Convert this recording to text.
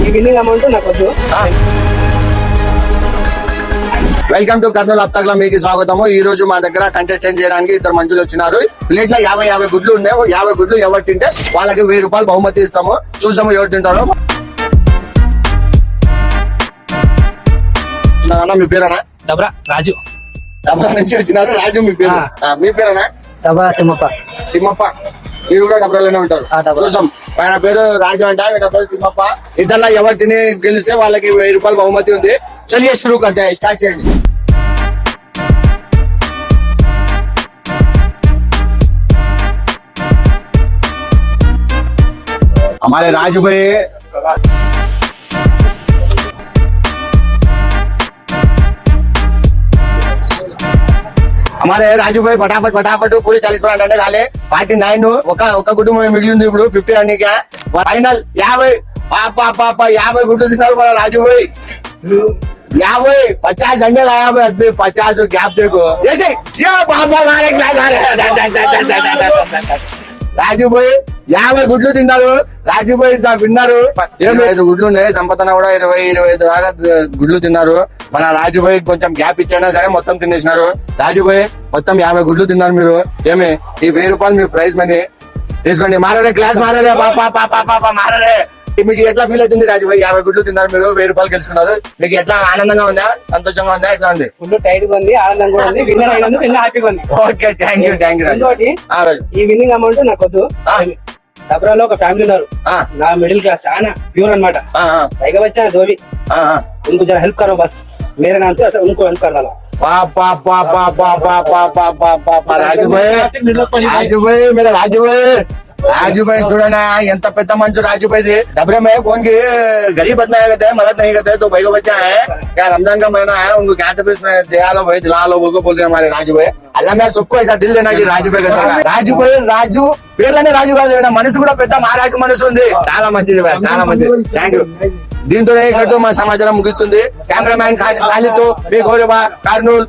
ఈ winnowing amount నాకు వద్దు. వెల్కమ్ టు కర్నూలు అప్తగ్లా మీకు స్వాగతము. ఈ రోజు మా దగ్గర కంటెస్టెంట్ చేయడానికి ఇద్దరు మంచులు వచ్చినారు. ప్లేట్ లో 50 గుడ్లు ఉన్నాయి. 50 గుడ్లు ఎవరు తింటే వాళ్ళకి 1000 రూపాయలు బహుమతి ఇస్తాము. చూసాము ఎవరు తింటారో. మీ పేరేనా? డబ్రా రాజు. డబ్రా నుంచి వచ్చినారు. రాజు మీ పేరు? మీ పేరేనా? డబ్రా తిమ్మప్ప. తిమ్మప్ప. మీరు కూడా డబ్రాలోనే ఉంటారు. చూసాం. ఆయన పేరు రాజు అంట, ఆయన పేరు తిమ్మప్ప. ఇద్దరులో ఎవరు తిని గెలిస్తే వాళ్ళకి 1000 రూపాయలు బహుమతి ఉంది. चलिए शुरू करते हैं, स्टार्ट करेंगे. हमारे राजू भाई फटाफट पूरी 40% అంటే కాలే 49 ఒక గుడ్డు మిగిలింది. ఇప్పుడు 50 అన్నిక ఫైనల్ 50 పాప 50 గుడ్డు తిన్నారు మన రాజు భాయ్. 50 अंडे लाया भाई. 50 गैप देखो जैसे రాజు భాయ్ 50 గుడ్లు తిన్నారు. రాజు భాయ్ విన్నారు. 25 గుడ్లు ఉన్నాయి. సంపతన కూడా 20-25 దాకా గుడ్లు తిన్నారు. మన రాజు భాయ్ కొంచెం గ్యాప్ ఇచ్చైనా సరే మొత్తం తినేసినారు. రాజు భాయ్ మొత్తం 50 గుడ్లు తిన్నారు. మీరు ఏమి ఈ 1000 రూపాయలు మీ ప్రైజ్ మనీ తీసుకోండి. మారలే క్లాస్ మారలే పాప మారలే. మీకు ఎట్లా ఫీల్ అవుతుంది రాజు భాయ్? 50 గుడ్లు తిన్నారు, మీరు 1000 రూపాయలు గెలుచుకున్నారు. మీకు ఎట్లా ఆనందంగా ఉందా, సంతోషంగా ఉందా, ఎట్లా ఉంది? ఫుల్ టైట్ గా ఉంది, ఆనందంగా కూడా ఉంది. విన్నర్ అయినందుకు ఇంకా హ్యాపీగా ఉంది. ఓకే, థ్యాంక్ యూ ఇంకోటి, ఈ విన్నింగ్ అమౌంట్ నాకు వద్దు. డబ్రాలో ఒక ఫ్యామిలీ ఉన్నారు. నా మిడిల్ క్లాస్ చాలా ప్యూర్ అనమాట. పైగా వచ్చా ధోబీ उनको जरा हेल्प करो बस. मेरे नाम से उनको हेल्प कर डालो. राजू भाई చూడనా ఎంత పెద్ద మంచు राजू भाई जी. डबरे में कौन की गरीब आदमी करते हैं, मदद नहीं करते. तो भाई को बच्चा है क्या, रमजान का महीना है, उनको क्या तबीयत में दिला लो भाई, दिला लो बोल बोल रहे हमारे राजू भाई. अल्लाह मैं सबको ऐसा दिल देना कि राजू भाई करता. రాజు భాయ్ రాజు పేర్లనే రాజు కాదు, మనసు కూడా పెద్ద మహారాజు మనసు ఉంది. చాలా మంచిది భాయ్, చాలా మంచిది. Thank you. దీంతో మా సమాచారం ముగిస్తుంది. కెమెరామ్యాన్ ఖాళీతో మీ గౌరవ కర్నూలు.